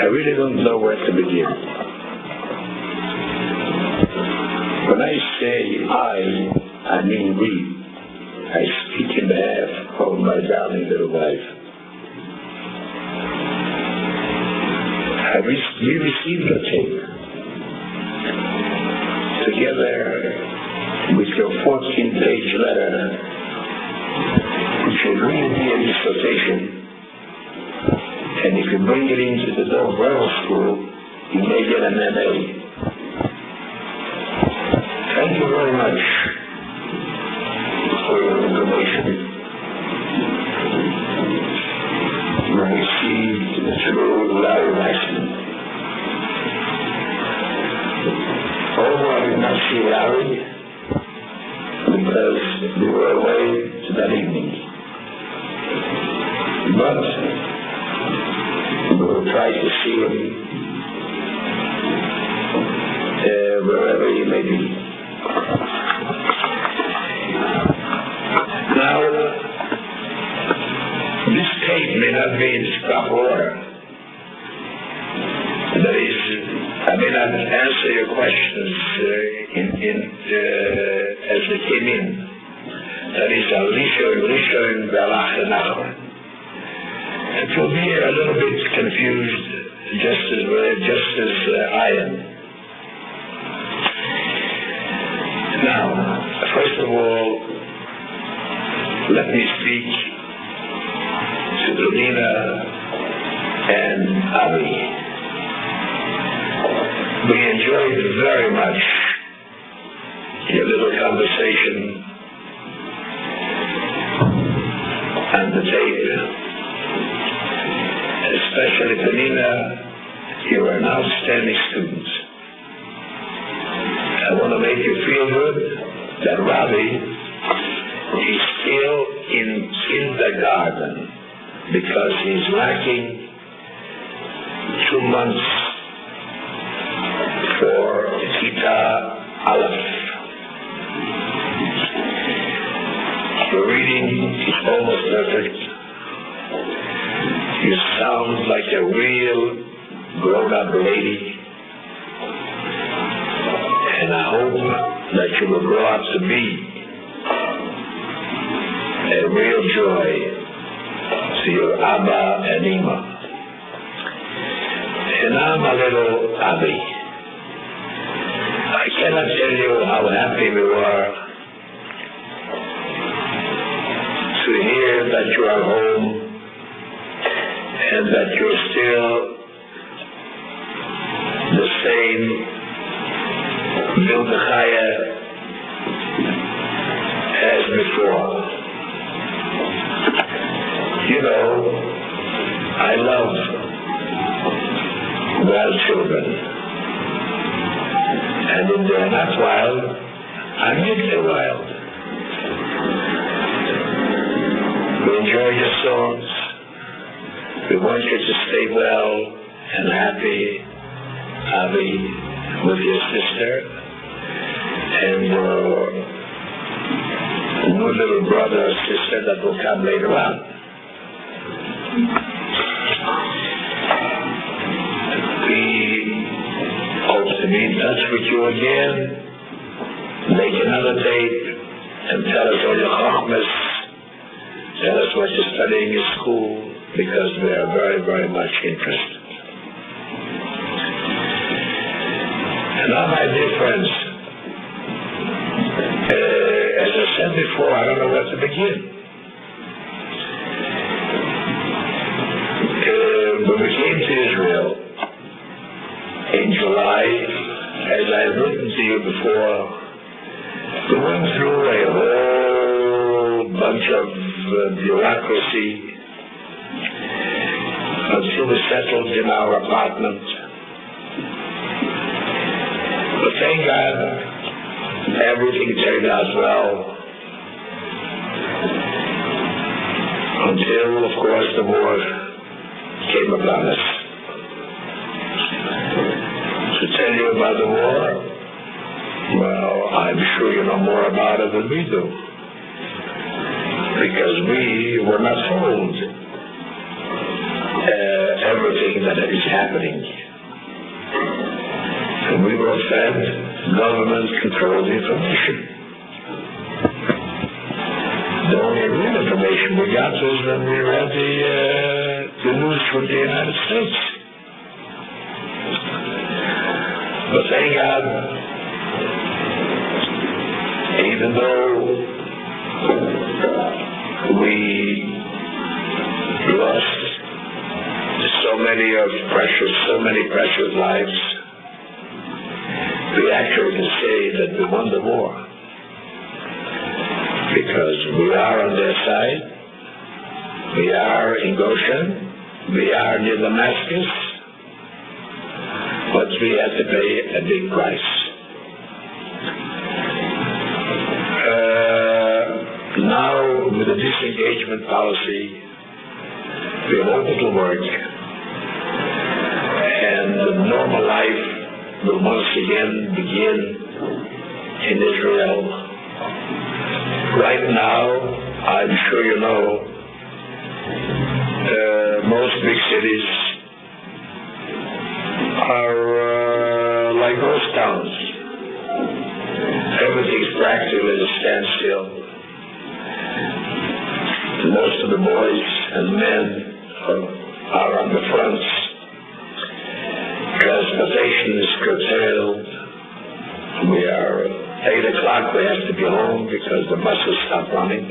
really don't know where to begin. When I say I mean we. I speak in behalf of my darling little wife. We received a tape together with your 14-page letter, which will really be a dissertation. And if you bring it into the Dove Grammar School, you may get an MA. Thank you very much for your information. You received through Larry Waxman. Oh, I did not see Larry because we were away to that evening. But we will try to see him wherever he may be. Now, this tape may not be in stock order. That is, I may not answer your questions as they came in. That is, Rishon, Belach, and Nachman. It will be a little bit confused, just as I am. Now, first of all, let me speak to Lina and Avi. We enjoyed very much your little conversation and the tape. Especially Penina, you are an outstanding student. I want to make you feel good that Ravi is still in kindergarten because he's lacking 2 months for Kita Aleph. Your reading is almost perfect. You sound like a real grown-up lady. And I hope that you will grow up to be a real joy to your Abba and Ima. And I'm a little Abi. I cannot tell you how happy we were to hear that you are home and that you're still the same Mildechaya as before. You know, I love wild children. And if they're not wild, I make them wild. We enjoy your songs. We want you to stay well and happy, Avi, with your sister and your new little brother or sister that will come later on. We hope to be in touch with you again, make another date, and tell us all your chachmas, tell us what you're studying in school, because we are very, very much interested. And now, my dear friends, as I said before, I don't know where to begin. When we came to Israel in July, as I have written to you before, we went through a whole bunch of bureaucracy until we settled in our apartment. But thank God, everything turned out well. Until, of course, the war came upon us. To tell you about the war, well, I'm sure you know more about it than we do. Because we were not told ever everything that is happening. And we were fed government-controlled information. The only real information we got was when we read the news from the United States. But thank God, even though we lost so many precious lives, we actually can say that we won the war. Because we are on their side, we are in Goshen, we are near Damascus, but we had to pay a big price. Now, with the disengagement policy, we are open to work, and the normal life will once again begin in Israel. Right now, I'm sure you know, most big cities are like ghost towns. Everything's practically at a standstill. Most of the boys and men are on the fronts. Transportation is curtailed. We are 8 o'clock, we have to be home because the buses stop running.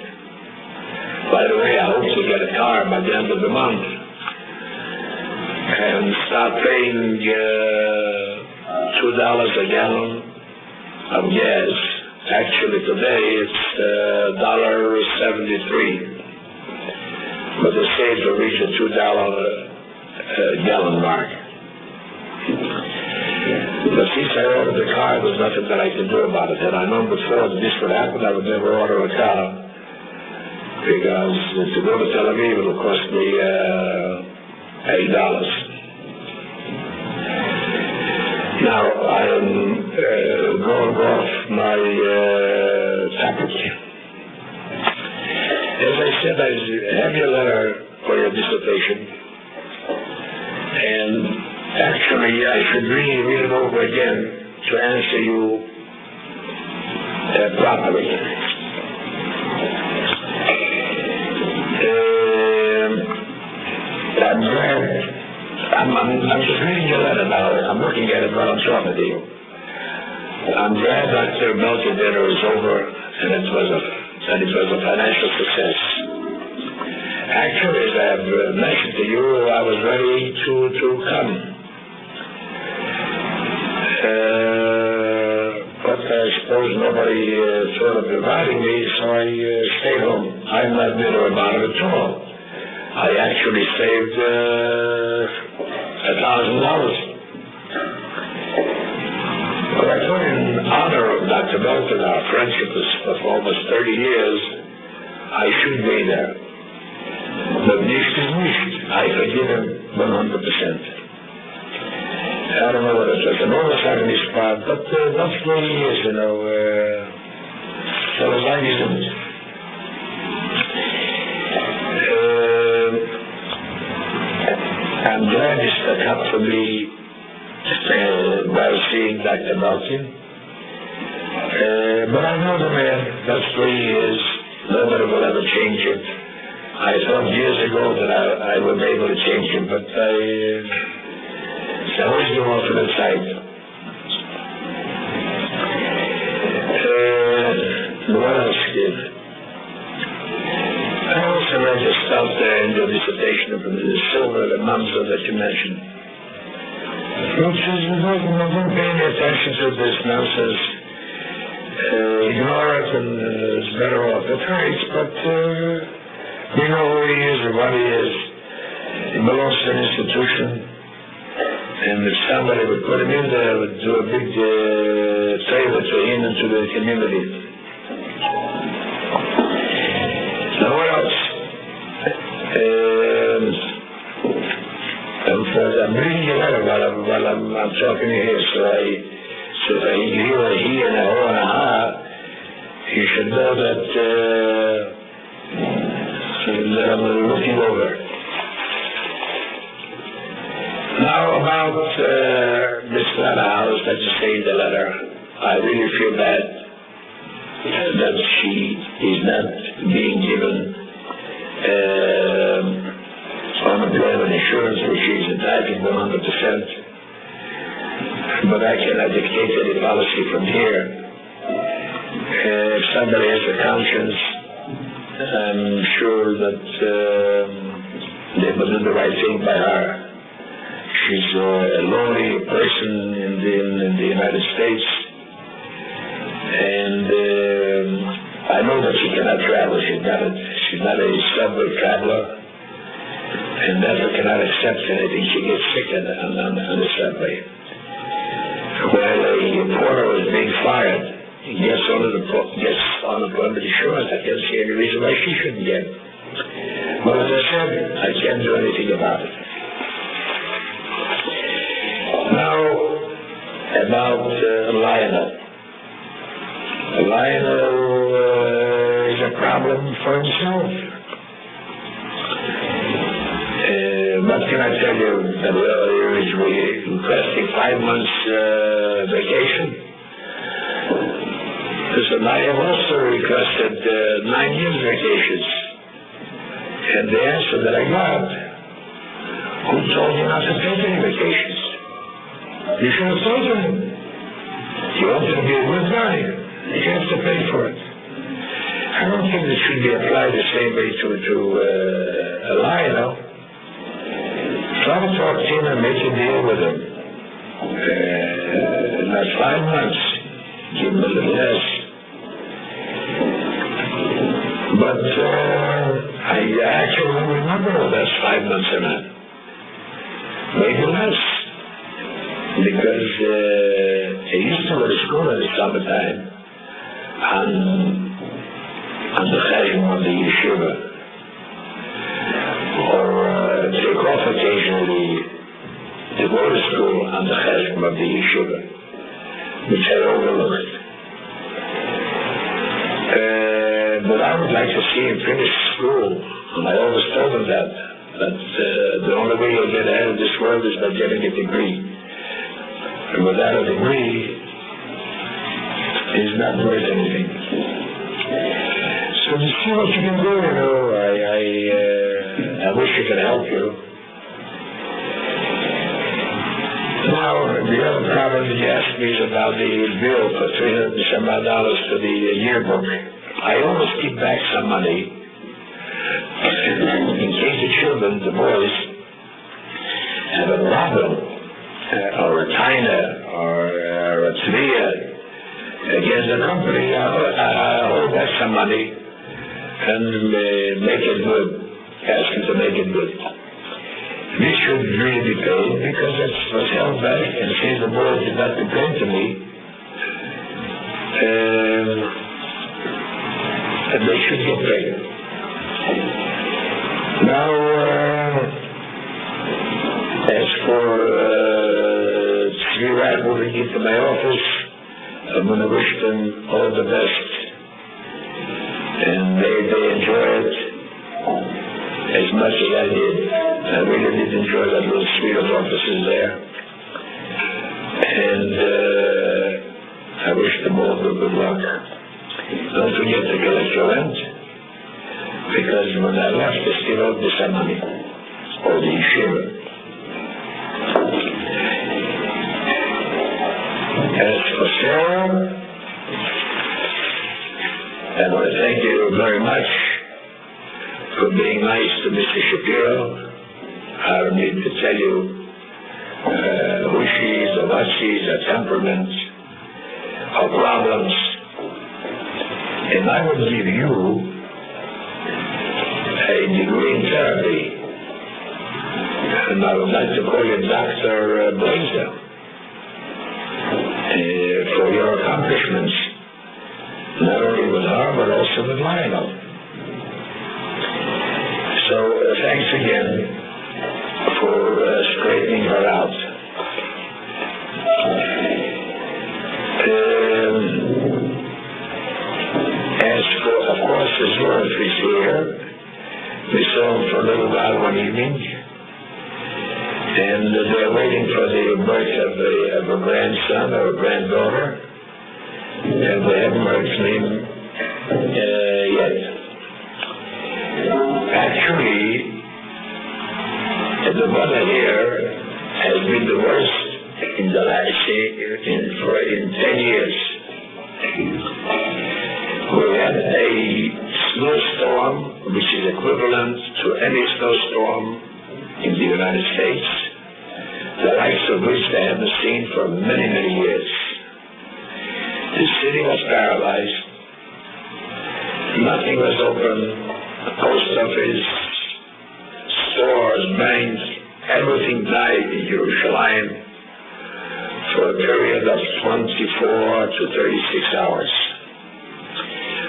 By the way, I hope to get a car by the end of the month and start paying $2 a gallon of gas. Actually, today it's $1.73. But they say to reach a $2 gallon mark. But since I ordered the car, there's nothing that I can do about it. Had I known before that this would happen, I would never order a car. Because to go to Tel Aviv, it'll cost me $8. Now, I am going off my topic. As I said, I have your letter for your dissertation. And actually, I should really read it over again to answer you properly. I'm glad. I'm just reading your letter now. I'm looking at it while I'm talking to you. I'm glad that the Belgian dinner is over and it was a financial success. Actually, as I've mentioned to you, I was ready to come. But I suppose nobody thought of inviting me, so I stayed home. I'm not bitter about it at all. I actually saved $1,000. But I thought in honor of Dr. Belton, our friendship of almost 30 years, I should be there. But nicht is nicht. I forgive him 100%. I don't know what it was, an oversight spot, but that's the way he is, you know. So as I didn't. I'm glad you stuck up for me while seeing Dr. Belton. But I know the man, that's the way he is. Nobody will ever change him. I thought years ago that I would be able to change him, but it's always the alternate side. What else did? I also read your stuff there in your dissertation of the silver, the mamza that you mentioned. Which is, don't pay any attention to this nonsense. Ignore it and it's better off. It hurts, but we know who he is and what he is. He belongs to an institution. And if somebody would put him in there, it would do a big favor to him and to the community. Now what else? I'm reading your letter while I'm talking to you here, so if I hear a he and a ho and a ha, you should know that I'm looking over. Now about this letter house that you say in the letter, I really feel bad that she is not being given unemployment insurance, which is entitled 100%. But I cannot dictate any policy from here. If somebody has a conscience, I'm sure that they will do the right thing by her. She's a lonely person in the United States, and I know that she cannot travel. She's not a subway traveler, and never cannot accept anything. She gets sick on the subway. While a porter is being fired, he gets unemployment insurance. I can't see any reason why she shouldn't get it. But as I said, I can't do anything about it. Now, about Lionel. Lionel is a problem for himself. What can I tell you? He is requesting 5 months vacation. So I have also requested 9 years vacations. And the answer that I got, who told you not to take any vacations? You should have told him. You want to be a good guy. You have to pay for it. I don't think it should be applied the same way to Lionel. Try to talk to him and make a deal with him. Not 5 months. Give him a little less. But I actually don't remember if that's 5 months or not. Maybe less. Because I used to go to school in the summertime on the chasm of the yeshiva, or take off occasionally to go to school on the chasm of the yeshiva, which I overlooked. But I would like to see him finish school, and I always told him that the only way you'll get ahead of this world is by getting a degree. And without a degree, he's not worth anything. So you see what you can do, you know. I wish I could help you. Now, the other problem that you asked me is about the bill for $300 for the yearbook. I always keep back some money in case the children, the boys, have a problem, or a taina, or a tzviya against the company. I hold back some money and make it good, ask them to make it good. This should really be paid because it was held back, and since the boys did not complain to me, and they should get paid. Now, as for Tzvi moving into my office, I'm going to wish them all the best. And they enjoy it as much as I did. I really did enjoy that little suite of offices there. And I wish them all good luck. Don't forget to collect your rent, because when I left, they still owed me some money, or the yeshiva. As for Sarah, I want to thank you very much for being nice to Mr. Shapiro. I don't need to tell you who she is, or what she is, her temperament, her problems. And I would give you a degree in therapy. And I would like to call you Dr. Blazer for your accomplishments, not only with her, but also with Lionel. So thanks again for straightening her out. As for, of course, the Zorf is here. We saw him for a little while one evening. and they're waiting for the birth of a grandson or a granddaughter, and they haven't heard from him yet. Actually, the weather here has been the worst in the last in 10 years. We had a snowstorm, which is equivalent to any snowstorm in the United States, the likes of which they haven't seen for many, many years. The city was paralyzed. Nothing was open. The post office, stores, banks, everything died in Jerusalem for a period of 24 to 36 hours.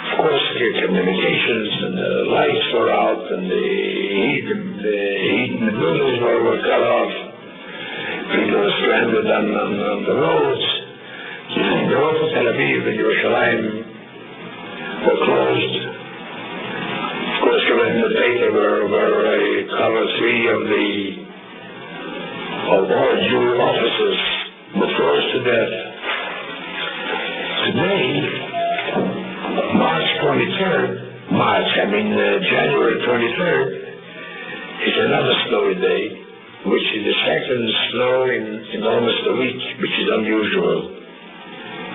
Of course, the communications and the lights were out, and the heat in the buildings were cut off. People were stranded on the roads. The roads of Tel Aviv and Jerusalem were closed. Of course, you read in the paper where cover 3 of all Jew officers were frozen to death. Today, January 23rd, is another snowy day, which is the second snow in almost a week, which is unusual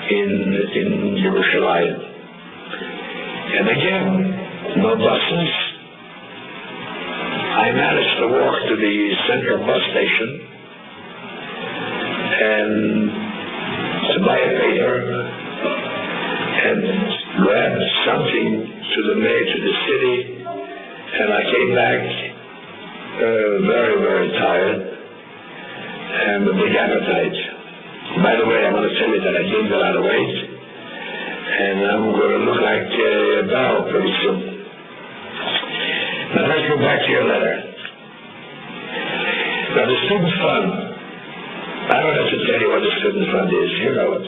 in Jerusalem. And again, no buses. I managed to walk to the central bus station and to buy a paper and grab something to the city, and I came back very, very tired and with a big appetite. By the way, I want to tell you that I gained a lot of weight, and I'm going to look like a doll pretty soon. Now let's go back to your letter. Now the student fund, I don't have to tell you what the student fund is, you know it.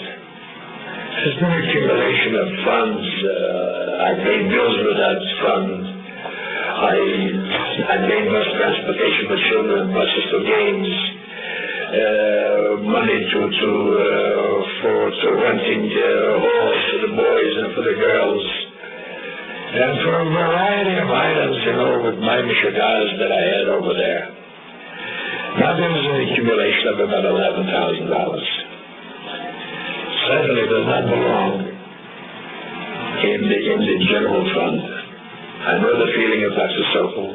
There's no accumulation of funds. I pay bills with that fund. I pay bus transportation for children, buses for games, money for renting halls for the boys and for the girls, and for a variety of items, with my mishigas that I had over there. Now there was an accumulation of about $11,000. Certainly does not belong in the general fund. I know the feeling of Dr. Sokol.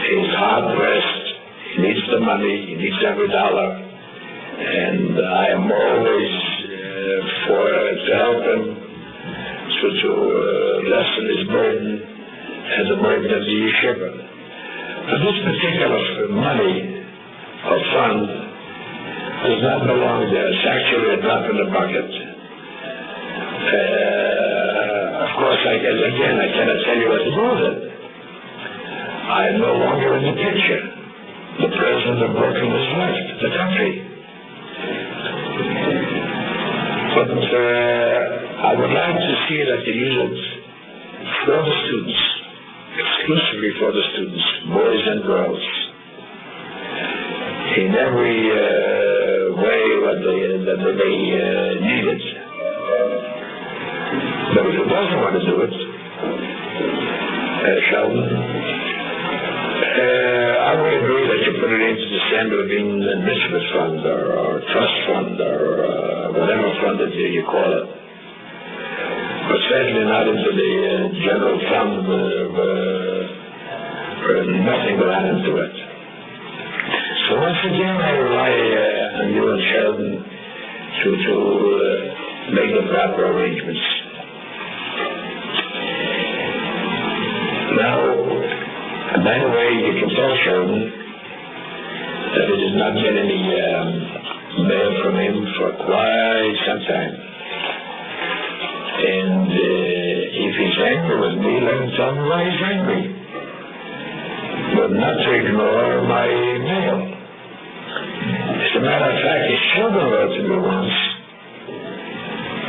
He's hard-pressed. He needs the money. He needs every dollar. And I am always to help him to lessen his burden and the burden of the yeshiva. But this particular money or fund does not belong there. It's actually a drop in the bucket. Of course, I cannot tell you what to do with it. I am no longer in the picture. The president of Brooklyn has left the country. But I would like to see that you use it for the students, exclusively for the students, boys and girls, in every way that they need it. But if it doesn't want to do it, Sheldon, I would agree that you put it into the Samuel Levine Enrichment Fund or Trust Fund or whatever fund that you call it. But certainly not into the general fund where nothing will happen to it. So once again, I rely on you and Sheldon to make the proper arrangements. Now, by the way, you can tell Sheldon that I did not get any mail from him for quite some time. And if he's angry with me, let him tell me why he's angry. But not to ignore my mail. As a matter of fact, his children wrote to me once,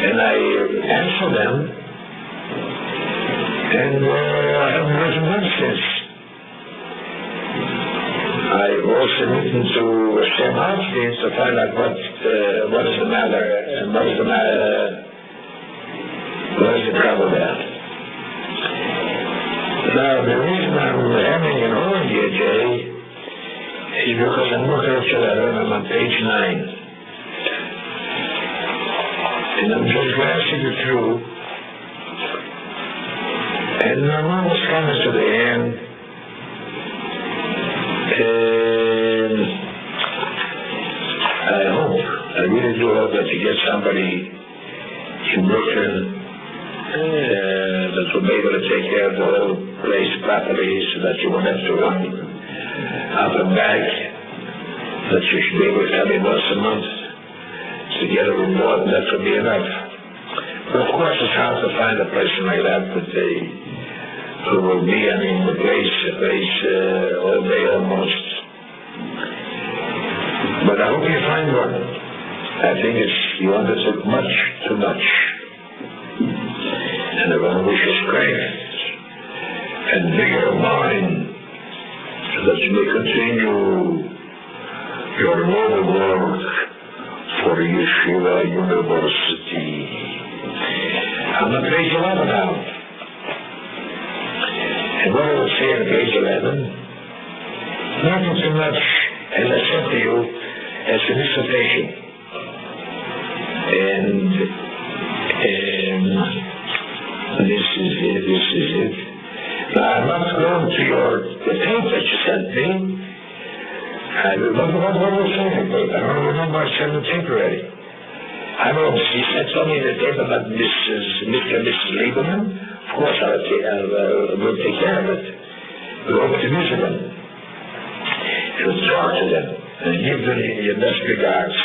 and I answered them, and I haven't heard from them since. I I also listened to Sam Hochstein to find out what is the matter and what is the trouble there. Now, the reason I'm having an on here, Jay, is because I'm looking at your letter and I'm on page 9. And I'm just glancing it through. And I'm almost coming to the end. And I really do hope that you get somebody in Brooklyn that will be able to take care of the whole place properly so that you won't have to run out and back, that you should be able to come in once a month to get a report, and that will be enough. But of course it's hard to find a person like that who will be, the place all day almost. But I hope you find one. I think you undertook much too much. And I want to wish you strength and vigor of mind so that you may continue your noble work for Yeshiva University. I'm on page 11 now. And what I will say on page 11, nothing too much as I said to you as a dissertation. And this is it. Now I'm not going to the tape that you sent me. I remember what was saying, but I don't remember I sent the tape already. I know she said something in the tape about Mr. and Mrs. Lieberman. Of course I will take care of it. Go over to Michigan. You'll talk to them and give them your best regards.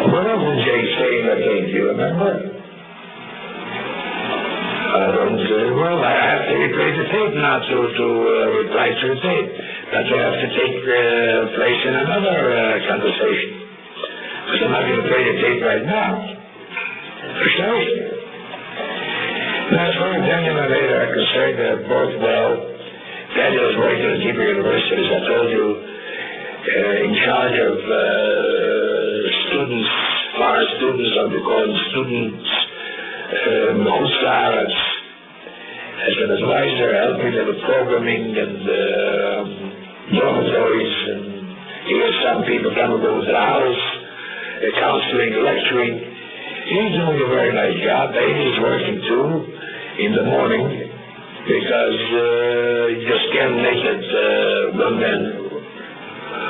What else did Jay say in the tape? Do you remember? Well, I have to replay the tape now to reply to the tape. That will have to take place in another conversation. Because I'm not going to play the tape right now. Precisely. Now, as far as Daniel and Ada are concerned, they're both well. Daniel is working at Hebrew University, as I told you, in charge of students, foreign students, or we call them students, Mechutz, as an advisor, helping them with programming and dormitories, and he has some people coming over to the house, counseling, lecturing. He's doing a very nice job. Amy's working too in the morning because you just can't make it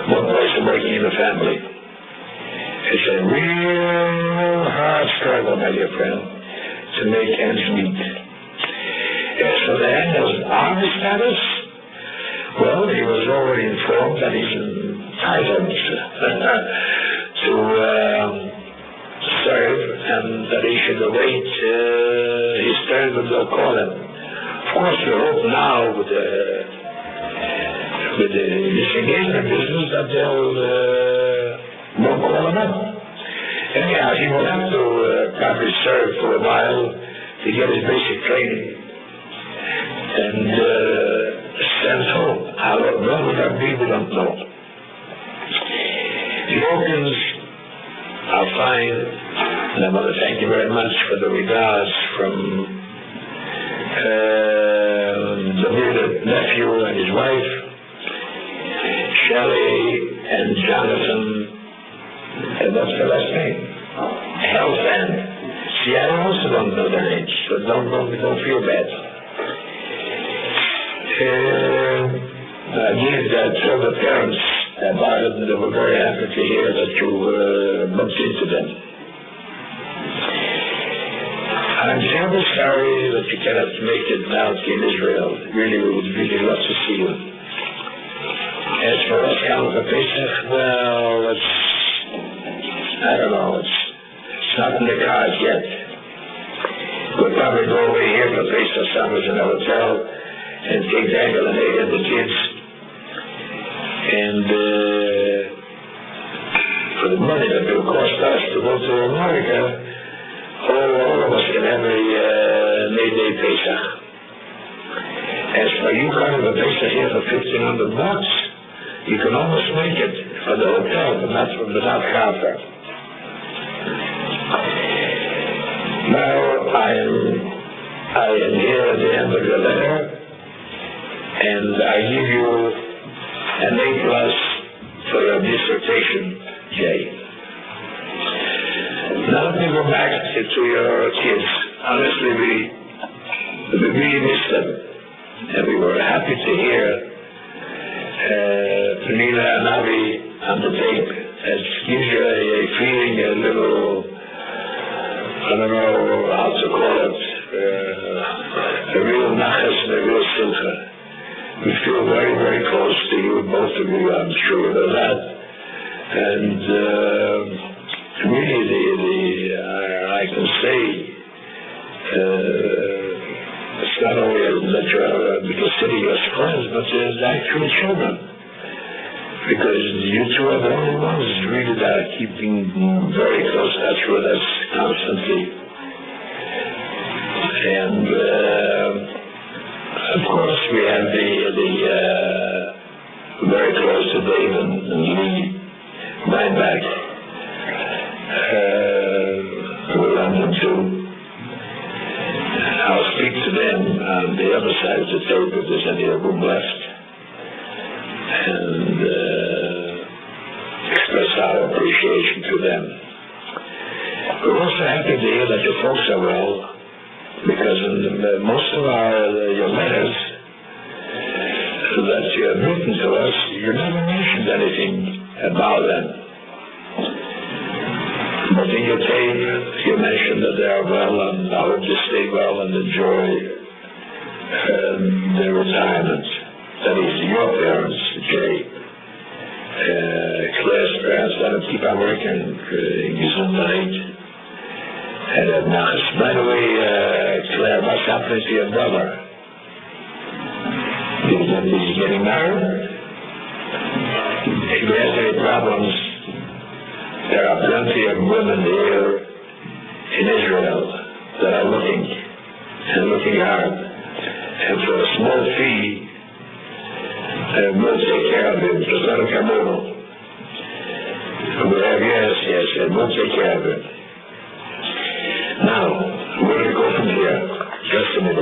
one person working in the family. It's a real hard struggle, my dear friend, to make ends meet. So Daniel's army status, well, he was already informed that he's entitled to serve and that he should await his turn when they'll call him. Of course, we hope now with the disengagement business that they'll won't call him up. Anyhow, he will have to probably serve for a while to get his basic training and sent home. How long would that be, we don't know. The Hawkins are fine, and I want to thank you very much for the regards from the nephew and his wife, Shelley and Jonathan, and what's the last name? Health and. See, I also don't know their names, so don't feel bad. Again, tell the parents about it, and they were very happy to hear that you bumped into them. I'm terribly sorry that you cannot make it out in Israel. Really, we would really love to see you. As for us coming for Pesach, well, I don't know, it's not in the cards yet. We'll probably go over here for Pesach summers in a hotel and take Daniel and Ada and the kids. And for the money that it will cost us to go to America, all of us can have a May Day Pesach. As for you coming to Pesach here for $1,500, you can almost make it for the hotel, but not Kafka. Now I am here at the end of your letter, and I give you an A+ for your dissertation, Jay. Now let me go back to your kids. Honestly, we really missed them, and we were happy to hear Pernilla and Avi on the tape. It gives you a feeling, a little, I don't know how to call it, a real nachas and a real simcha. We feel very, very close to you, both of you, I'm sure you know that. And really, I can say, it's not only that you're considering your friends, but as actual children. Because you two are the only ones really that are keeping very close touch with us constantly. And of course we have the very close to Dave and Lee Weinbach. We love them too. I'll speak to them on the other side of the tape if there's any room left, and express our appreciation to them. We're also happy to hear that your folks are well, because in most of your letters that you have written to us, you never mentioned anything about them. But in your tape, you mentioned that they are well, and I hope they stay well and enjoy their retirement. That is, your parents, Jay, Claire's parents, let them keep on working in Gesundheit. And by the way, Claire, what's happening to your brother? Is he getting married? If he has any problems, there are plenty of women here in Israel that are looking hard. And for a small fee, we'll take care of him. Just let him come over. Yes, and we'll take care of him. Now, where do we go from here? Just a minute.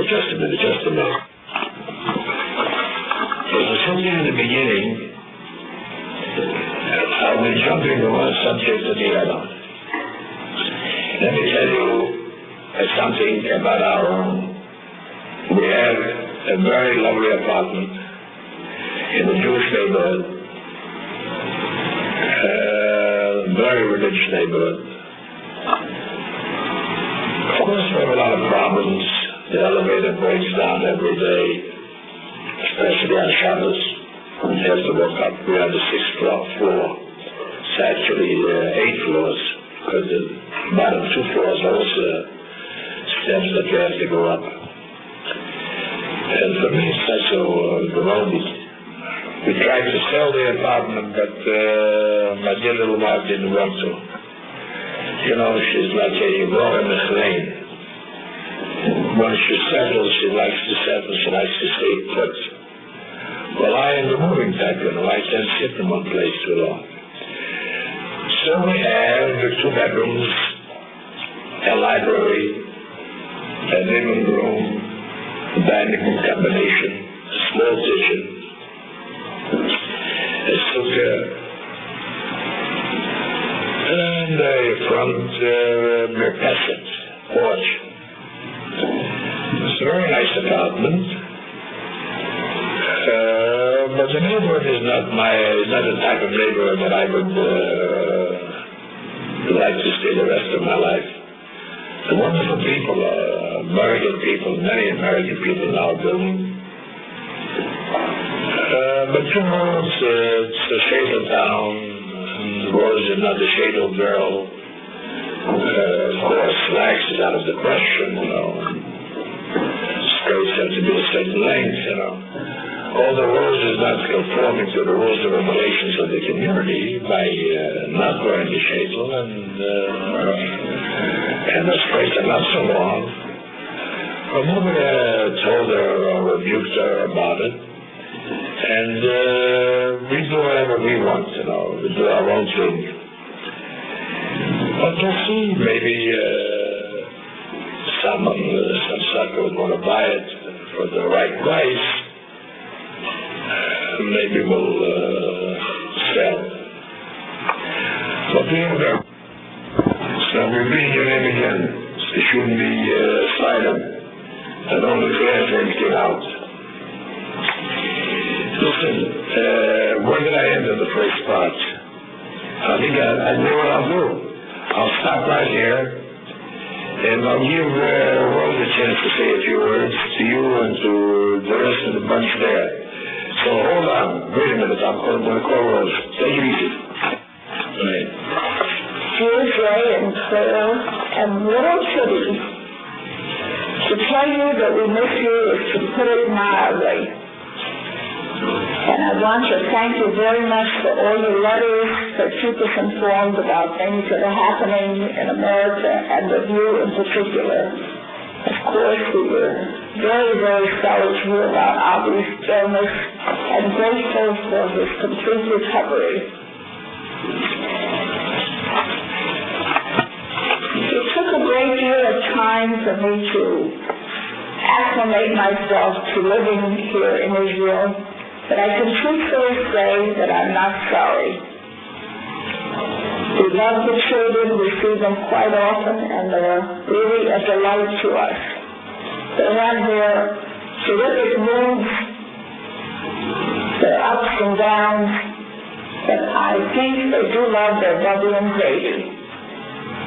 There's something in the beginning. I'll be jumping from one subject to the other. Let me tell you something about our own. We have a very lovely apartment in the Jewish neighborhood, very religious neighborhood. Of course, we have a lot of problems. The elevator breaks down every day, especially on Shabbos. We have to walk up. We're on the 6th floor. It's actually 8 floors, because the bottom 2 floors are also steps that you have to go up. And for me, it's not so lonely. We tried to sell the apartment, but my dear little wife didn't want to. You know, she's like a Laura McLean. Once she settles, she likes to settle, she likes to stay put. Well, I am the moving type, you know, I can't sit in one place too long. So we have the 2 bedrooms, a library, a living room, a dining room combination, a small kitchen, a sukkah, and a front merpeset porch. It's a very nice apartment. But the neighborhood is not the type of neighborhood that I would like to stay the rest of my life. The wonderful people, American people, many American people in our building. But you know, it's a shaded town, and Rose is not a shaded girl. Of course, slacks is out of the question, you know. Skirts have to be a certain length, you know. All the rules is not conforming to the rules and regulations of the community by not wearing the shadel, and the skirts are not so long. Well, nobody told her or rebuked her about it. And we do whatever we want, you know. We do our own thing. But we'll see. Maybe some sucker would want to buy it for the right price. Maybe we'll sell. But so we're reading your name again. It shouldn't be silent. I don't declare anything out. Listen, where did I end in the first part? I think I know what I'll do. I'll stop right here, and I'll give Rose a chance to say a few words to you and to the rest of the bunch there. So hold on. Wait a minute. I'm going to call Rose. Take it easy. Right. Dear Jay and Claire and little Kitty, to tell you that we miss you is to put it mildly. And I want to thank you very much for all your letters that keep us informed about things that are happening in America and with you in particular. Of course, we were very, very sorry to hear about Avi's illness and grateful for his complete recovery. It took a great deal of time for me to acclimate myself to living here in Israel, but I can truthfully say that I'm not sorry. We love the children, we see them quite often, and they're really a delight to us. They have their terrific moods, their ups and downs, but I think they do love their Bubby and Grady.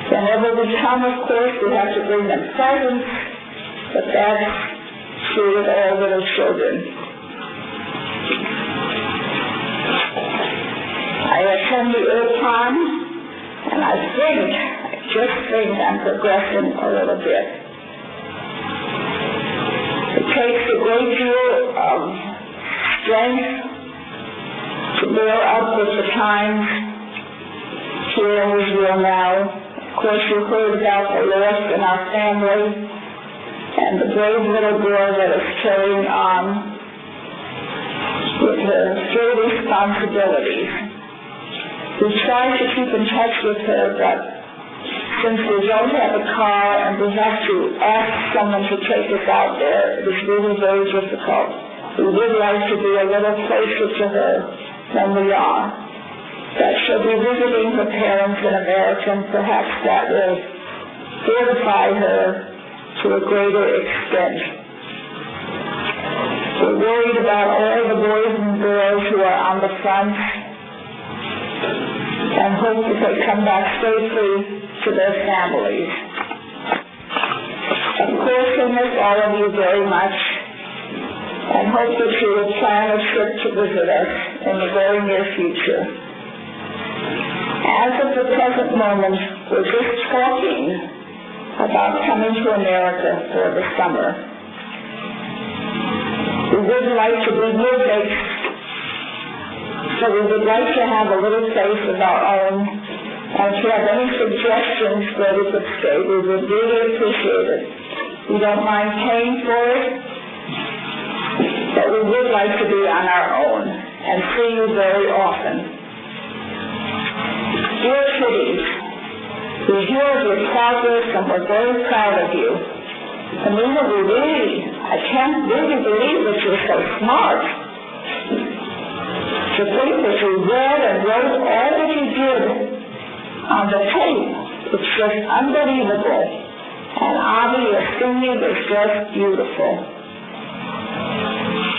Whenever we come, of course, we have to bring them presents, but that's true with all little children. I attend the Irpon, and I just think I'm progressing a little bit. It takes a great deal of strength to bear up with the times here in Israel now. Of course, you heard about the loss in our family and the brave little girl that is carrying on with her full responsibilities. We try to keep in touch with her, but since we don't have a car and we have to ask someone to take us out there, it is really very difficult. We would like to be a little closer to her than we are. That she'll be visiting her parents in America, and perhaps that will fortify her to a greater extent. We're worried about all the boys and girls who are on the front and hope that they come back safely to their families. Of course, we miss all of you very much and hope that you will plan a trip to visit us in the very near future. As of the present moment, we're just talking about coming to America for the summer. We would like to be near-based, so we would like to have a little place of our own, and if you have any suggestions where we could stay, we would really appreciate it. We don't mind paying for it, but we would like to be on our own and see you very often. Dear Kitties, we hear of your progress and we're very proud of you. Amina, I can't really believe that you're so smart. To think that you read and wrote all that you did on the tape, it's just unbelievable. And Avi, your singing is just beautiful.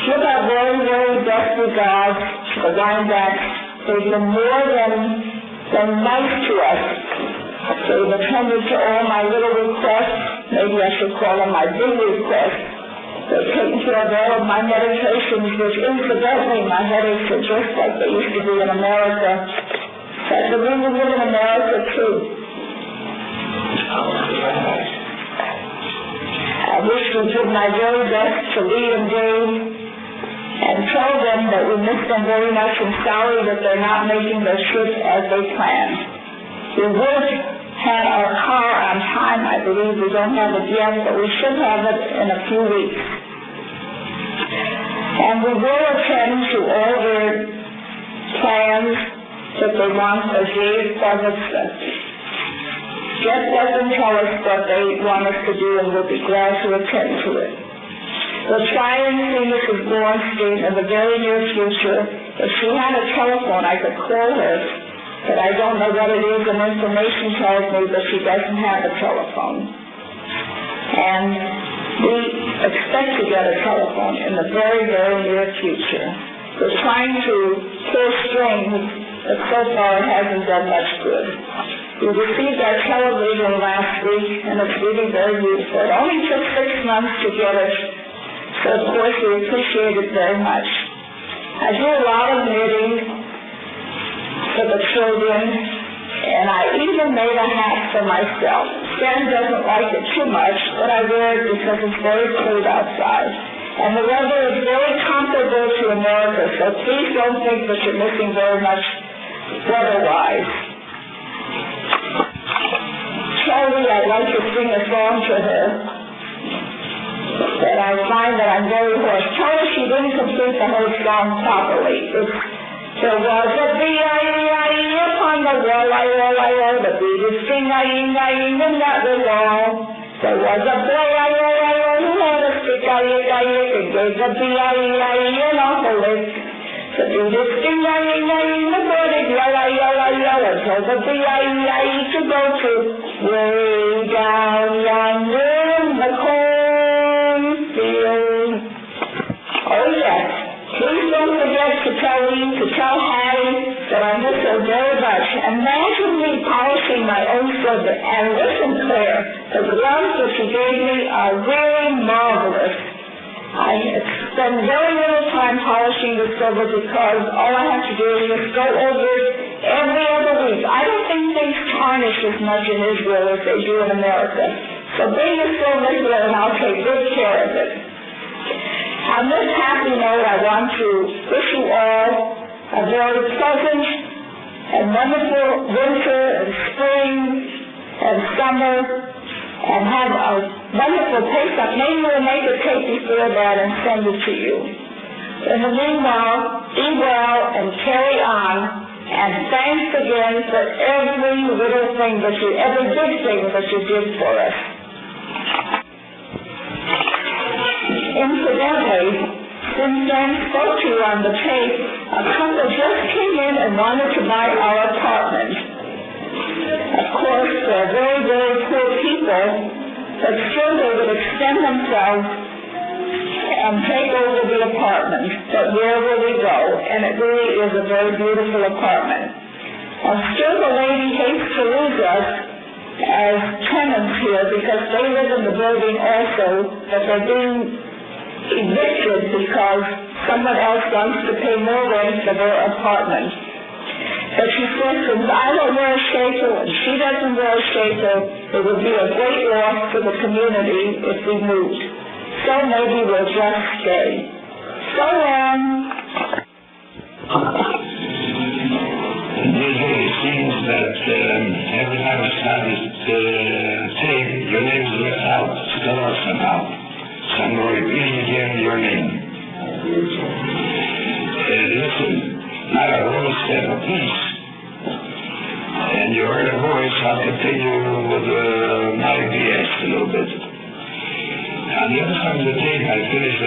Give our very, very best regards to the Weinbachs. They've been more than nice to us. They've attended to all my little requests. Maybe I should call them my big requests. They've taken care of all of my meditations, which incidentally my headaches are just like they used to be in America. I believe we live in America too. I wish to give my very best to Lee and Dave and tell them that we miss them very much and sorry that they're not making their trip as they planned. We would had our car on time. I believe we don't have it yet, but we should have it in a few weeks. And we will attend to all their plans that they want as Dave doesn't. Jeff doesn't tell us what they want us to do, and we'll be glad to attend to it. We'll try and see Mrs. Bornstein in the very near future. If she had a telephone, I could call her, but I don't know what it is, and information tells me that she doesn't have a telephone. And we expect to get a telephone in the very, very near future. We're trying to pull strings, but so far it hasn't done much good. We received our television last week, and it's really very useful. It only took 6 months to get it, so of course we appreciate it very much. I do a lot of knitting for the children, and I even made a hat for myself. Stan doesn't like it too much, but I wear it because it's very cold outside. And the weather is very comparable to America, so please don't think that you're missing very much weather-wise. Kelly, I'd like to sing a song to her, but I find that I'm very hoarse. Tell her she didn't complete the whole song properly. There was a B-I-E-I-E upon the wall, I-O, the bee is sing-I-ing-I-ing in that wall. There was a boy, I-O, who had a stick, I-ick, and gave the B-I-E-I-E an awful lick. The bee is sing-I-ing-I-ing, the bird is yell, and told the B-I-E-I-E to go to way down yonder in the cornfield. Oh, yes. Please don't forget to tell Hattie that I miss her very much. Imagine me polishing my own silver. And listen, Claire, the gloves that she gave me are really marvelous. I spend very little time polishing the silver because all I have to do is just go over it every other week. I don't think things tarnish as much in Israel as they do in America. So bring your silver here and I'll take good care of it. On this happy note, I want to wish you all a very pleasant and wonderful winter and spring and summer, and have a wonderful taste up. Maybe we'll make a cake before that and send it to you. In the meanwhile, be well and carry on, and thanks again for every little thing every big thing that you did for us. Incidentally, since Dan spoke to you on the tape, a couple just came in and wanted to buy our apartment. Of course, they're very, very poor people, but still they would extend themselves and take over the apartment. But where will we go? And it really is a very beautiful apartment. And still the lady hates to lose us as tenants here because they live in the building also, but they're being evicted because someone else wants to pay more rent for their apartment. But she says, since I don't wear a shekel and she doesn't wear a shekel, it would be a great loss for the community if we moved. So maybe we'll just stay. So long. It seems that every time I start this tape, your name is left out still somehow. So I'm going to repeat again your name. Listen, not a whole step of peace. And you heard a voice, I'll continue with my BS a little bit. On the other side of the tape, I finished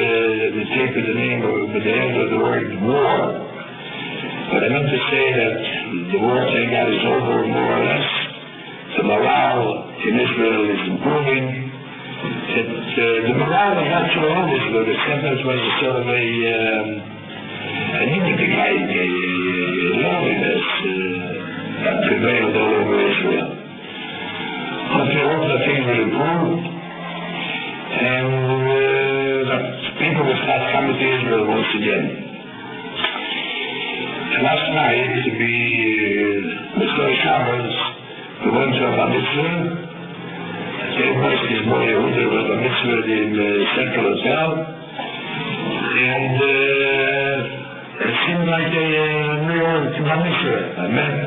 the tape with the name, with the end of the word war. But I meant to say that the war thing is over more or less. The morale in Israel is improving. The morale is not so always good, except that when you sort of an unity, a loneliness prevailed all over Israel. But we hope that things will improve, and that people will start coming to Israel once again. Last night, Mr. Shabbos, we went to a bar mitzvah. Everybody is more Yehuda was a mitzvah in the Central Hotel, and it seemed like a New York bar mitzvah. I met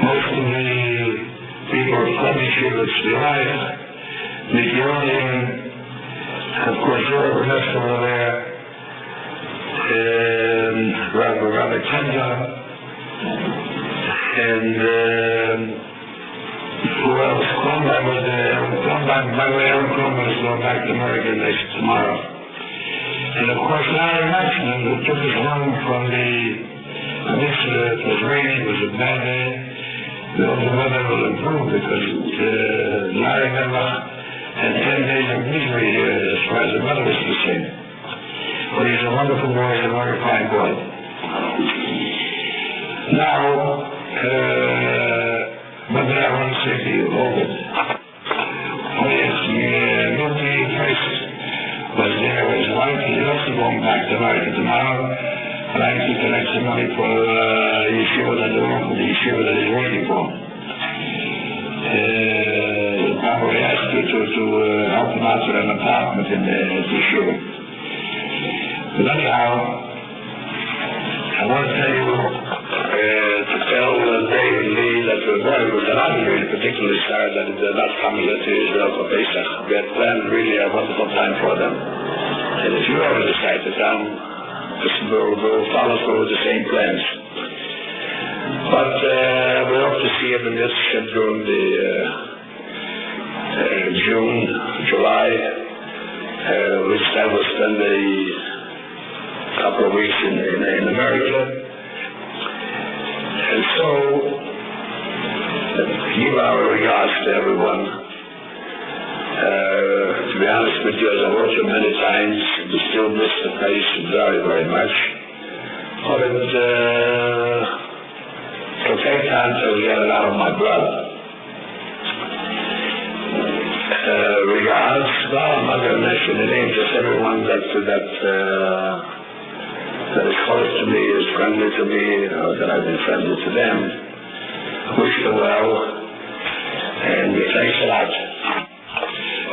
most of the for Sunday Shivas Live, Nickelodeon, and of course, Laura Vanessa over there, and Rabbi Kenda, and who else? Klondike was there. By the way, Aaron Klondike is going back to America tomorrow. And of course, Larry Maxman, who took us home from it was raining, it was a bad day. The weather will improve because Larry never had 10 days of misery as far as the weather was concerned. But he's a wonderful boy, he's a very fine boy. Now, what did I want to say to you? Oh, yes, Milty Price was there with his wife. He's also going back to America tomorrow, trying to collect some money for yeshiva that the yeshiva that he's waiting for. Probably asked you to help him out with an apartment in the yeshiva. But anyhow, I want to tell you, to tell David Lee that we're very good, and I'm really particularly sorry that they're not coming here to Israel for Pesach. We had planned really a wonderful time for them. And if you ever decide to come, we'll follow through the same plans. But we hope to see him in this during the June, July. We will spend a couple of weeks in America. And so, give our regards to everyone. To be honest with you, as I wrote you many times, we still miss the place very, very much. But it'll take time to get it out of my blood. Regards, well, I'm not going to mention the names, just everyone that is close to me, is friendly to me, that I've been friendly to them. Wish you well, and thanks a lot.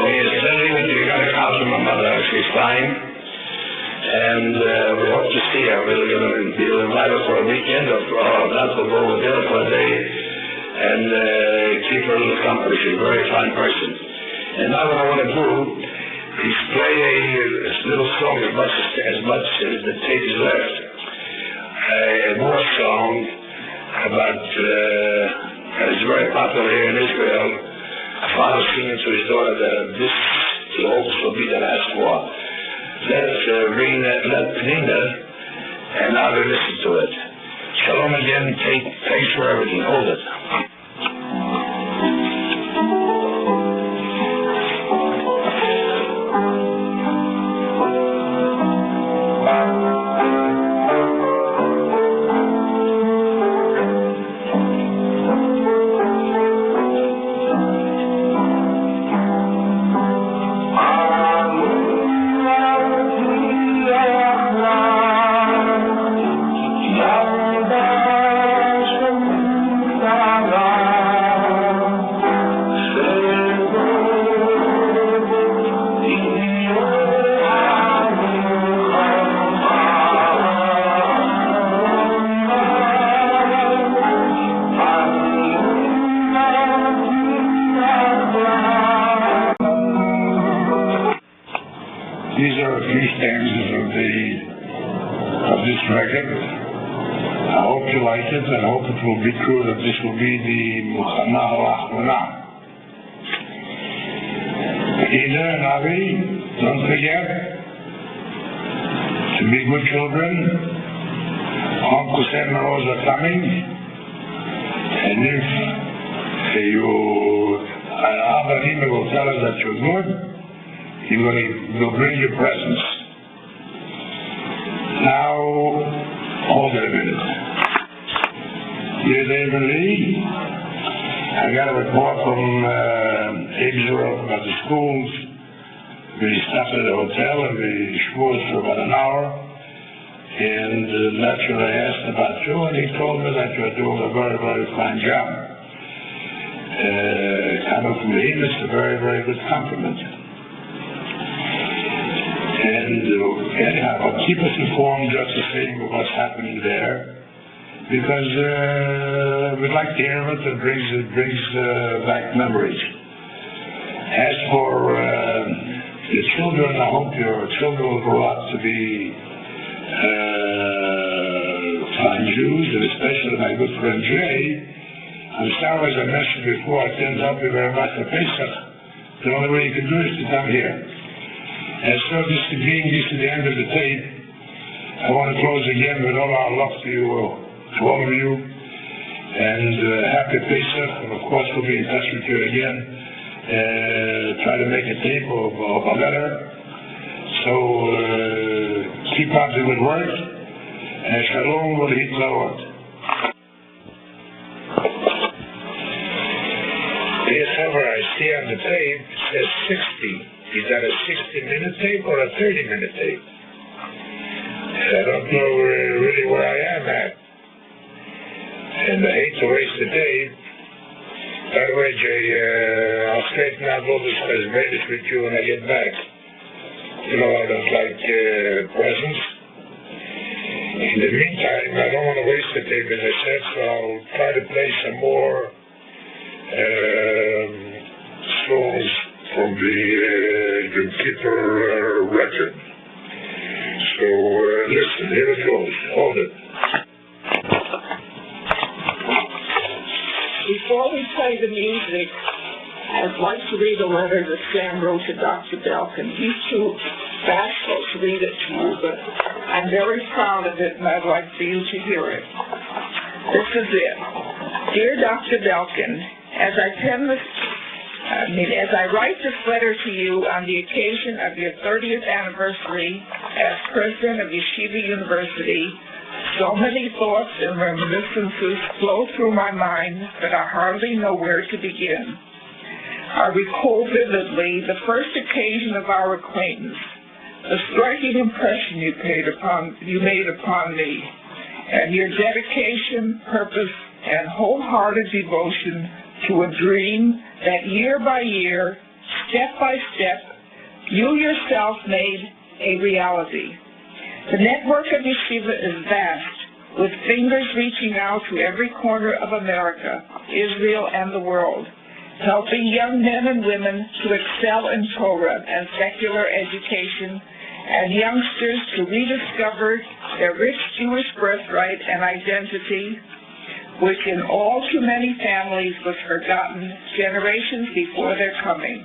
Oh yes, you got a call from my mother, she's fine, and we hope to see her. We'll invite her for a weekend, or not, we'll go with her for a day, and keep her a little company. She's a very fine person. And now what I want to do is play a little song as much as the tape is left. A more song about, it's very popular here in Israel, a father singing to his daughter that this will also be the last war. Let Pnina and now we listen to it. Shalom again, thanks for everything. Hold it. These are a few stanzas of this record. I hope you like it, and I hope it will be true that this will be the Muhana Ha'achronah. Ida and Avi, don't forget to be good children. Uncle Sam and Rose are coming, and if Abba Hima will tell us that you're good, you'll bring your presents. Now, hold it a minute. Dear David Lee, I got a report from Israel about the schools. We stopped at the hotel and we schmoozed for about an hour. And naturally I asked about you, and he told me that you're doing a very, very fine job. Coming from him, it's a very, very good compliment. And anyhow, keep us informed just the same of what's happening there. because we'd like to hear it. It brings back memories. As for your children, I hope your children will grow up to be fine Jews, and especially my good friend Jay. I'm sorry, as I mentioned before, it turns out to be very much for Pesach. The only way you can do it is to come here. And so this being this is the end of the tape, I want to close again with all our love to you, to all of you, and happy Pesach, and of course we'll be in touch with you again, try to make a tape of a letter. So keep up the good work, and shalom v'litlaot. However, I see on the tape, it says 60. Is that a 60-minute tape or a 30-minute tape? I don't know really where I am at. And I hate to waste the tape. By the way, Jay, I'll straighten out all this cosmetics with you when I get back. You know, I don't like presents. In the meantime, I don't want to waste the tape, as I said, so I'll try to play some more songs from the Yom Kippur record. So listen, here it goes. Hold it. Before we play the music, I'd like to read a letter that Sam wrote to Dr. Belkin. He's too bashful to read it to you, but I'm very proud of it, and I'd like for you to hear it. This is it. Dear Dr. Belkin, as I write this letter to you on the occasion of your 30th anniversary as president of Yeshiva University, so many thoughts and reminiscences flow through my mind that I hardly know where to begin. I recall vividly the first occasion of our acquaintance, the striking impression you made upon me, and your dedication, purpose, and wholehearted devotion to a dream that year by year, step by step, you yourself made a reality. The network of Yeshiva is vast, with fingers reaching out to every corner of America, Israel, and the world, helping young men and women to excel in Torah and secular education, and youngsters to rediscover their rich Jewish birthright and identity, which in all too many families was forgotten generations before their coming.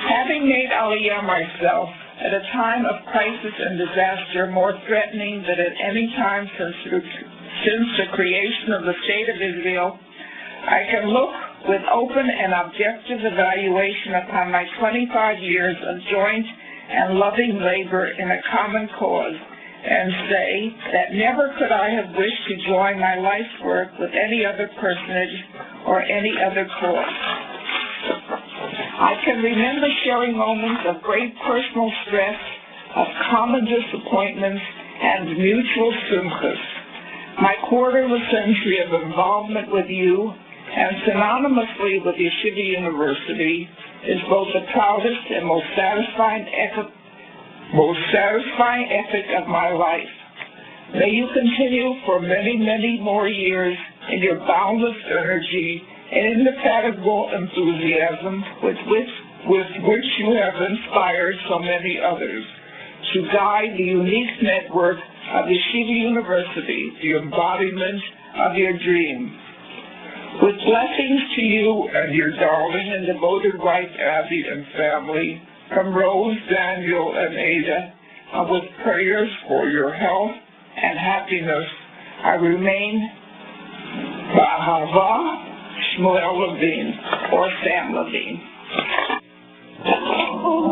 Having made Aliyah myself at a time of crisis and disaster more threatening than at any time since the creation of the State of Israel, I can look with open and objective evaluation upon my 25 years of joint and loving labor in a common cause, and say that never could I have wished to join my life's work with any other personage or any other cause. I can remember sharing moments of great personal stress, of common disappointments, and mutual simchas. My quarter of a century of involvement with you, and synonymously with Yeshiva University, is both the proudest and most satisfying epic of my life. May you continue for many, many more years in your boundless energy and indefatigable enthusiasm with which you have inspired so many others to guide the unique network of Yeshiva University, the embodiment of your dream. With blessings to you and your darling and devoted wife, Abby, and family, from Rose, Daniel, and Ada, and with prayers for your health and happiness, I remain Ba'ahava Shmuel Levine, or Sam Levine. Oh,